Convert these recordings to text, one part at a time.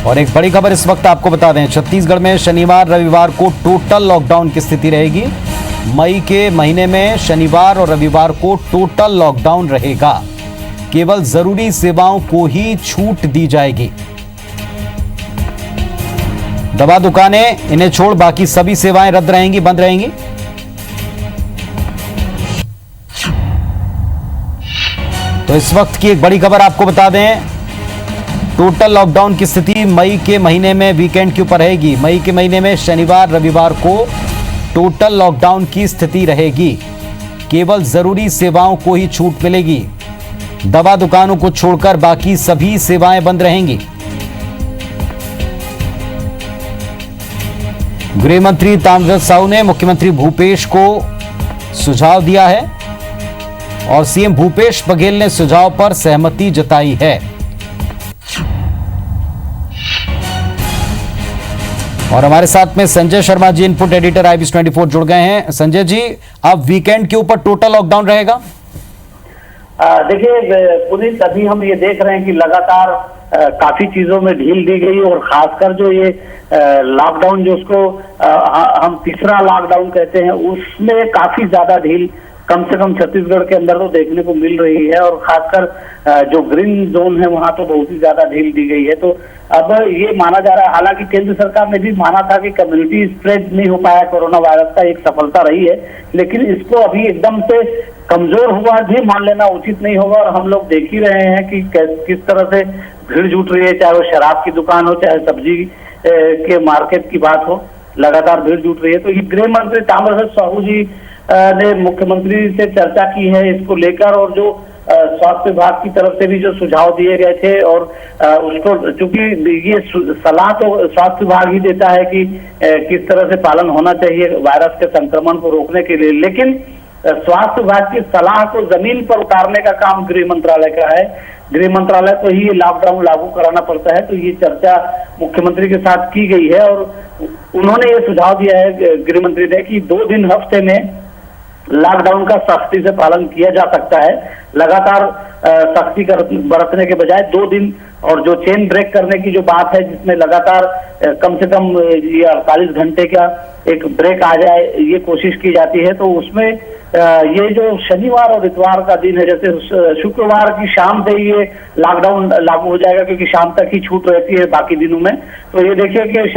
और एक बड़ी खबर इस वक्त आपको बता दें, छत्तीसगढ़ में शनिवार रविवार को टोटल लॉकडाउन की स्थिति रहेगी। मई के महीने में शनिवार और रविवार को टोटल लॉकडाउन रहेगा। केवल जरूरी सेवाओं को ही छूट दी जाएगी। दवा दुकानें इन्हें छोड़ बाकी सभी सेवाएं रद्द रहेंगी, बंद रहेंगी। तो इस वक्त की एक बड़ी खबर आपको बता दें, टोटल लॉकडाउन की स्थिति मई के महीने में वीकेंड के ऊपर रहेगी। मई के महीने में शनिवार रविवार को टोटल लॉकडाउन की स्थिति रहेगी। केवल जरूरी सेवाओं को ही छूट मिलेगी। दवा दुकानों को छोड़कर बाकी सभी सेवाएं बंद रहेंगी। गृह मंत्री ताम्रध्वज साहू ने मुख्यमंत्री भूपेश को सुझाव दिया है और सीएम भूपेश बघेल ने सुझाव पर सहमति जताई है। और हमारे साथ में Sanjay Sharma ji, input editor IBS 24 जुड़ गए हैं। संजय जी, अब वीकेंड के ऊपर टोटल लॉकडाउन रहेगा? देखिए पुनीत, अभी हम ये देख रहे हैं कि लगातार काफी चीजों में ढील दी गई और खासकर जो ये लॉकडाउन जो उसको हम तीसरा लॉकडाउन कहते हैं, उसमें काफी ज्यादा ढील कम से कम छत्तीसगढ़ के अंदर तो देखने को मिल रही है। और खासकर जो ग्रीन जोन है वहां तो बहुत ही ज्यादा ढील दी गई है। तो अब ये माना जा रहा है, हालांकि केंद्र सरकार ने भी माना था कि कम्युनिटी स्प्रेड नहीं हो पाया कोरोना वायरस का, एक सफलता रही है, लेकिन इसको अभी एकदम से कमजोर हुआ भी मान लेना उचित नहीं होगा। और हम लोग देख ही रहे हैं कि किस तरह से भीड़ जुट रही है, चाहे वो शराब की दुकान हो, चाहे सब्जी के मार्केट की बात हो, लगातार भीड़ जुट रही है। तो ये गृह मंत्री ताम्रध्वज साहू जी ने मुख्यमंत्री से चर्चा की है इसको लेकर, और जो स्वास्थ्य विभाग की तरफ से भी जो सुझाव दिए गए थे, और उसको चूंकि ये सलाह तो स्वास्थ्य विभाग ही देता है कि किस तरह से पालन होना चाहिए वायरस के संक्रमण को रोकने के लिए, लेकिन स्वास्थ्य विभाग की सलाह को जमीन पर उतारने का काम गृह मंत्रालय का है। गृह मंत्रालय को ही लॉकडाउन लागू कराना पड़ता है। तो ये चर्चा मुख्यमंत्री के साथ की गई है और उन्होंने ये सुझाव दिया है गृह मंत्री ने कि 2 दिन हफ्ते में लॉकडाउन का सख्ती से पालन किया जा सकता है। लगातार सख्ती बरतने के बजाय 2 दिन, और जो चेन ब्रेक करने की जो बात है जिसमें लगातार कम से कम ये 48 घंटे का एक ब्रेक आ जाए, ये कोशिश की जाती है। तो उसमें ये जो शनिवार और इतवार का दिन है, जैसे शुक्रवार की शाम से ये लॉकडाउन लागू हो जाएगा क्योंकि शाम तक ही छूट रहती है बाकी दिनों में। तो ये देखिए कि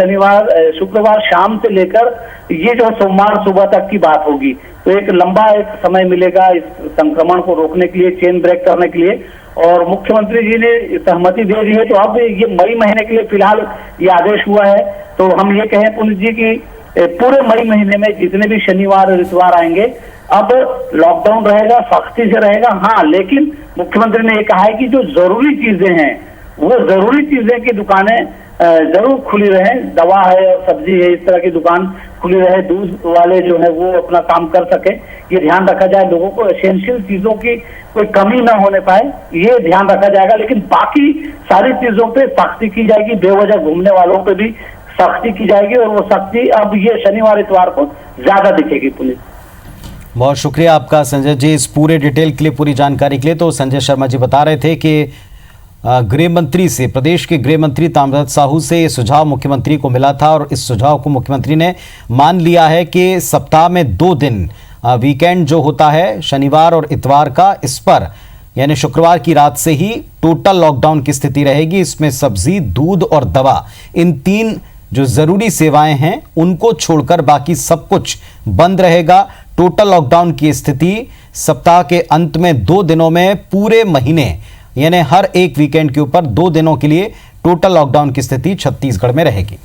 शुक्रवार शाम से लेकर ये जो सोमवार सुबह तक की बात होगी, तो एक लंबा एक समय मिलेगा इस संक्रमण को रोकने के लिए, चेन ब्रेक करने के लिए। और मुख्यमंत्री जी ने सहमति दे दी है। तो अब ये मई महीने के लिए फिलहाल ये आदेश हुआ है। तो हम ये कहें पुनीत जी की पूरे मई महीने में जितने भी शनिवार और इतवार आएंगे, अब लॉकडाउन रहेगा, सख्ती से रहेगा। हाँ, लेकिन मुख्यमंत्री ने ये कहा है कि जो जरूरी चीजें हैं, वो जरूरी चीजें की दुकानें जरूर खुली रहें। दवा है और सब्जी है, इस तरह की दुकान खुली रहे, दूध वाले जो है वो अपना काम कर सके, ये ध्यान रखा जाए। लोगों को एसेंशियल चीजों की कोई कमी ना होने पाए, ये ध्यान रखा जाएगा। लेकिन बाकी सारी चीजों पे सख्ती की जाएगी, बेवजह घूमने वालों पे भी सख्ती की जाएगी, और वो सख्ती अब ये शनिवार इतवार को ज्यादा दिखेगी। पुलिस, बहुत शुक्रिया आपका संजय जी इस पूरे डिटेल के लिए, पूरी जानकारी के लिए। तो संजय शर्मा जी बता रहे थे कि गृह मंत्री से, प्रदेश के गृह मंत्री ताम्रध्वज साहू से ये सुझाव मुख्यमंत्री को मिला था और इस सुझाव को मुख्यमंत्री ने मान लिया है कि सप्ताह में 2 दिन वीकेंड जो होता है शनिवार और इतवार का, इस पर यानी शुक्रवार की रात से ही टोटल लॉकडाउन की स्थिति रहेगी। इसमें सब्जी, दूध और दवा, इन 3 जो जरूरी सेवाएं हैं उनको छोड़कर बाकी सब कुछ बंद रहेगा। टोटल लॉकडाउन की स्थिति सप्ताह के अंत में 2 दिनों में पूरे महीने यानी हर एक वीकेंड के ऊपर 2 दिनों के लिए टोटल लॉकडाउन की स्थिति छत्तीसगढ़ में रहेगी।